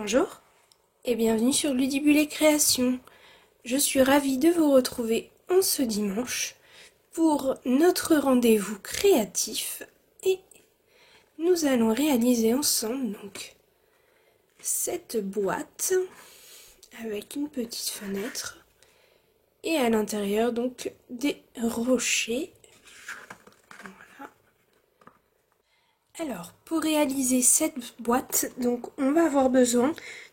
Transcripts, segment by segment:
Bonjour et bienvenue sur Ludibule Création. Je suis ravie de vous retrouver en ce dimanche pour notre rendez-vous créatif et nous allons réaliser ensemble donc cette boîte avec une petite fenêtre et à l'intérieur donc des rochers. Voilà. Alors pour réaliser cette boîte, donc on va avoir besoin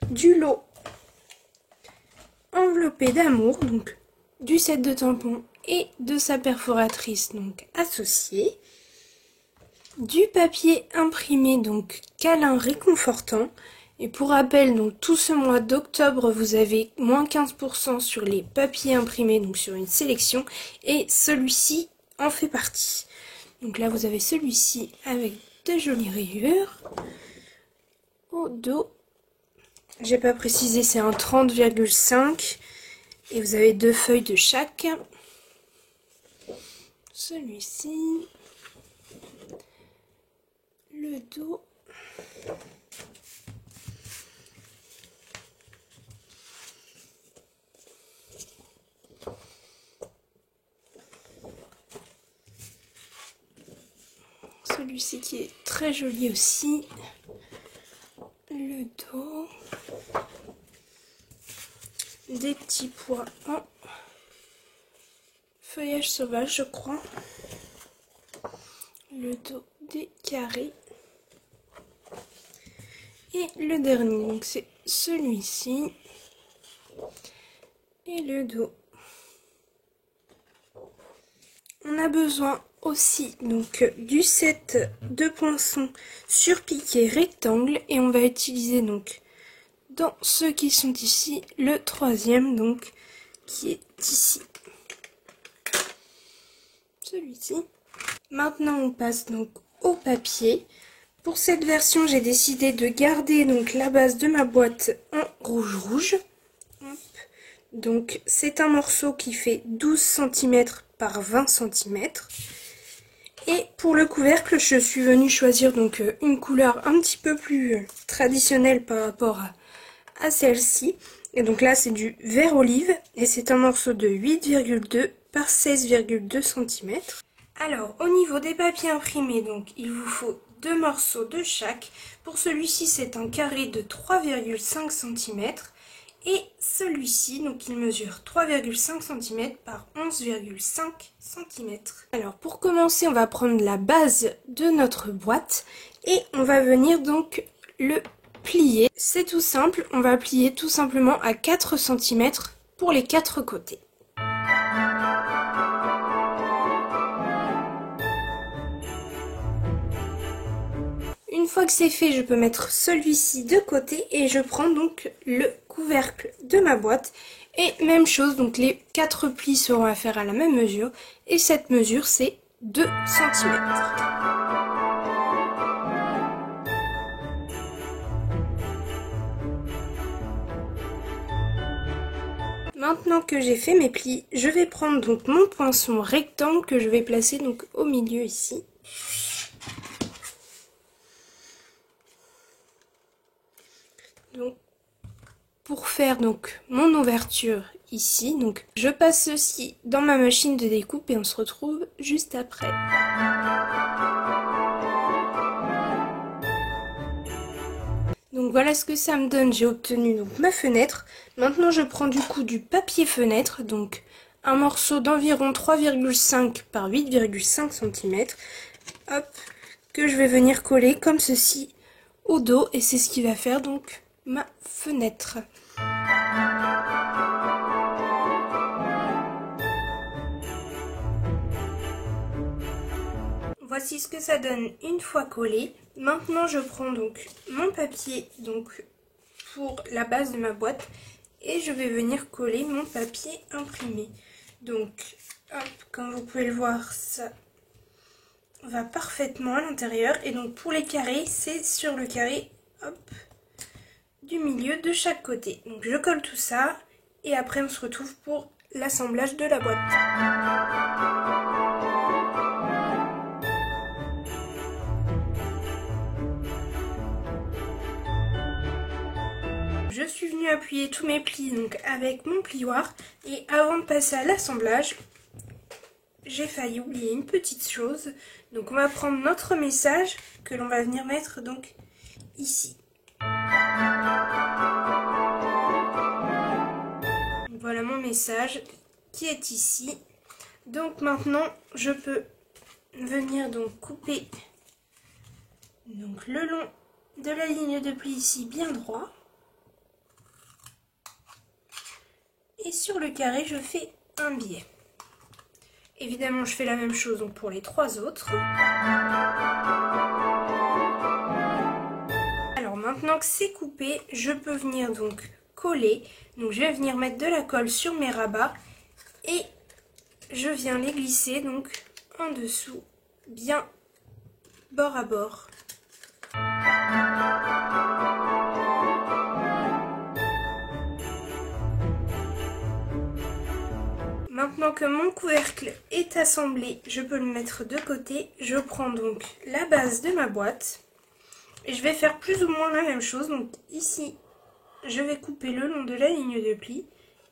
du lot enveloppé d'amour, donc du set de tampons et de sa perforatrice donc associée, du papier imprimé donc câlin réconfortant. Et pour rappel, donc tout ce mois d'octobre, vous avez moins 15% sur les papiers imprimés, donc sur une sélection, et celui-ci en fait partie. Donc là, vous avez celui-ci avec de jolies rayures. Au dos, j'ai pas précisé, c'est un 30,5 et vous avez 2 feuilles de chaque. Celui-ci, le dos. Celui-ci qui est très joli aussi. Le dos. Des petits pois en feuillage sauvage, je crois. Le dos des carrés. Et le dernier, donc c'est celui-ci. Et le dos. On a besoin aussi donc du set de poinçons surpiqué rectangle et on va utiliser donc dans ceux qui sont ici le troisième donc qui est ici, celui-ci. Maintenant on passe donc au papier. Pour cette version j'ai décidé de garder donc la base de ma boîte en rouge. Donc c'est un morceau qui fait 12 cm par 20 cm. Et pour le couvercle, je suis venue choisir donc une couleur un petit peu plus traditionnelle par rapport à celle-ci. Et donc là c'est du vert olive et c'est un morceau de 8,2 par 16,2 cm. Alors au niveau des papiers imprimés, donc il vous faut 2 morceaux de chaque. Pour celui-ci c'est un carré de 3,5 cm. Et celui-ci, donc il mesure 3,5 cm par 11,5 cm. Alors pour commencer, on va prendre la base de notre boîte et on va venir donc le plier. C'est tout simple, on va plier tout simplement à 4 cm pour les 4 côtés. Une fois que c'est fait, je peux mettre celui-ci de côté et je prends donc le couvercle de ma boîte. Et même chose, donc les 4 plis seront à faire à la même mesure. Et cette mesure, c'est 2 cm. Maintenant que j'ai fait mes plis, je vais prendre donc mon poinçon rectangle que je vais placer donc au milieu ici. Donc, pour faire donc mon ouverture ici, donc je passe ceci dans ma machine de découpe et on se retrouve juste après. Donc voilà ce que ça me donne, j'ai obtenu donc ma fenêtre. Maintenant je prends du coup du papier fenêtre, donc un morceau d'environ 3,5 par 8,5 cm, hop, que je vais venir coller comme ceci au dos et c'est ce qui va faire donc ma fenêtre. Voici ce que ça donne une fois collé. Maintenant je prends donc mon papier donc pour la base de ma boîte et je vais venir coller mon papier imprimé. Donc hop, comme vous pouvez le voir, ça va parfaitement à l'intérieur et donc pour les carrés, c'est sur le carré hop du milieu de chaque côté. Donc je colle tout ça et après on se retrouve pour l'assemblage de la boîte. je suis venue appuyer tous mes plis donc avec mon plioir. Et avant de passer à l'assemblage, j'ai failli oublier une petite chose. Donc on va prendre notre message que l'on va venir mettre donc ici. Donc voilà mon message qui est ici. Donc maintenant je peux venir donc couper donc le long de la ligne de pli ici bien droit. Et sur le carré je fais un biais. Évidemment je fais la même chose donc pour les 3 autres. Alors maintenant que c'est coupé, je peux venir donc coller. Donc je vais venir mettre de la colle sur mes rabats et je viens les glisser donc en dessous, bien bord à bord. Maintenant que mon couvercle est assemblé, je peux le mettre de côté. Je prends donc la base de ma boîte et je vais faire plus ou moins la même chose. Donc ici, je vais couper le long de la ligne de pli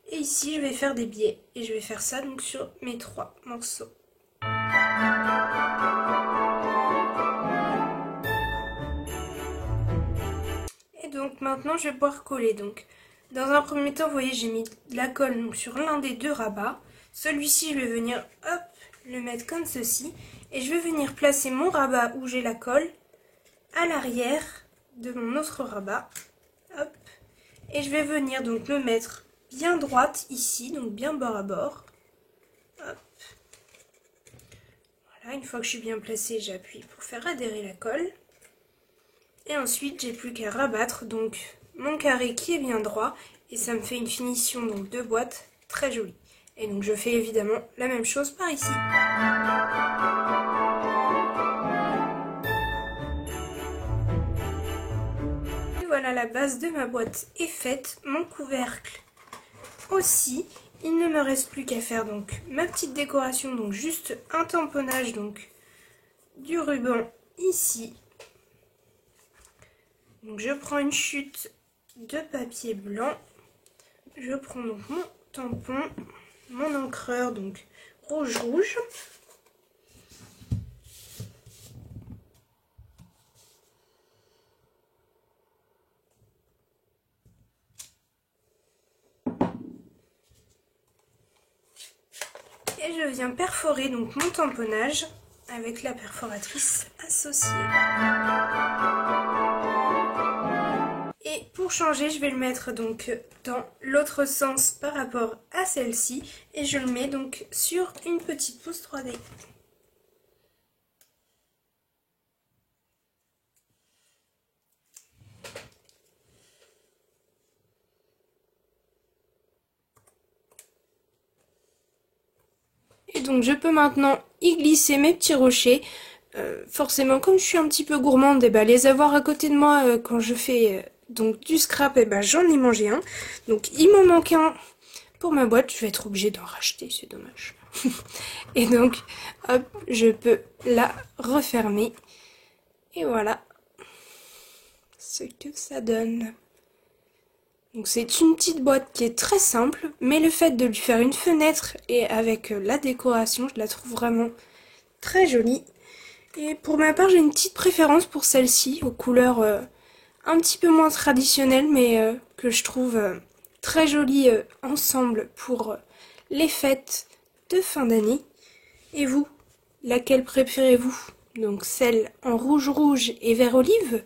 et ici, je vais faire des biais et je vais faire ça donc sur mes 3 morceaux. Et donc maintenant, je vais pouvoir coller. Donc dans un premier temps, vous voyez, j'ai mis de la colle donc, sur l'un des 2 rabats. Celui-ci, je vais venir, hop, le mettre comme ceci. Et je vais venir placer mon rabat où j'ai la colle à l'arrière de mon autre rabat. Hop. Et je vais venir donc le mettre bien droite ici, donc bien bord à bord. Hop. Voilà, une fois que je suis bien placée, j'appuie pour faire adhérer la colle. Et ensuite, j'ai plus qu'à rabattre donc mon carré qui est bien droit. Et ça me fait une finition donc de boîte très jolie. Et donc je fais évidemment la même chose par ici. Et voilà, la base de ma boîte est faite, mon couvercle aussi. Il ne me reste plus qu'à faire donc ma petite décoration, donc juste un tamponnage donc du ruban ici. Donc je prends une chute de papier blanc, je prends donc mon tampon, mon encreur donc rouge. Et je viens perforer donc mon tamponnage avec la perforatrice associée. Et pour changer, je vais le mettre donc dans l'autre sens par rapport à celle-ci. Et je le mets donc sur une petite pousse 3D. Et donc je peux maintenant y glisser mes petits rochers. Forcément, comme je suis un petit peu gourmande, et les avoir à côté de moi quand je fais donc du scrap, j'en ai mangé un. Donc il m'en manque un pour ma boîte, je vais être obligée d'en racheter, c'est dommage. Et donc, hop, je peux la refermer. Et voilà ce que ça donne. Donc c'est une petite boîte qui est très simple, mais le fait de lui faire une fenêtre et avec la décoration, je la trouve vraiment très jolie. Et pour ma part, j'ai une petite préférence pour celle-ci, aux couleurs un petit peu moins traditionnelles, mais que je trouve très jolies ensemble pour les fêtes de fin d'année. Et vous, laquelle préférez-vous? Donc celle en rouge et vert olive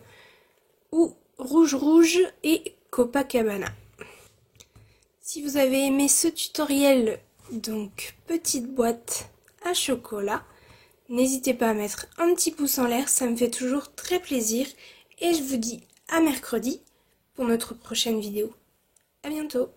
ou rouge et Copacabana. Si vous avez aimé ce tutoriel, donc petite boîte à chocolat, n'hésitez pas à mettre un petit pouce en l'air, ça me fait toujours très plaisir. Et je vous dis à mercredi pour notre prochaine vidéo. À bientôt!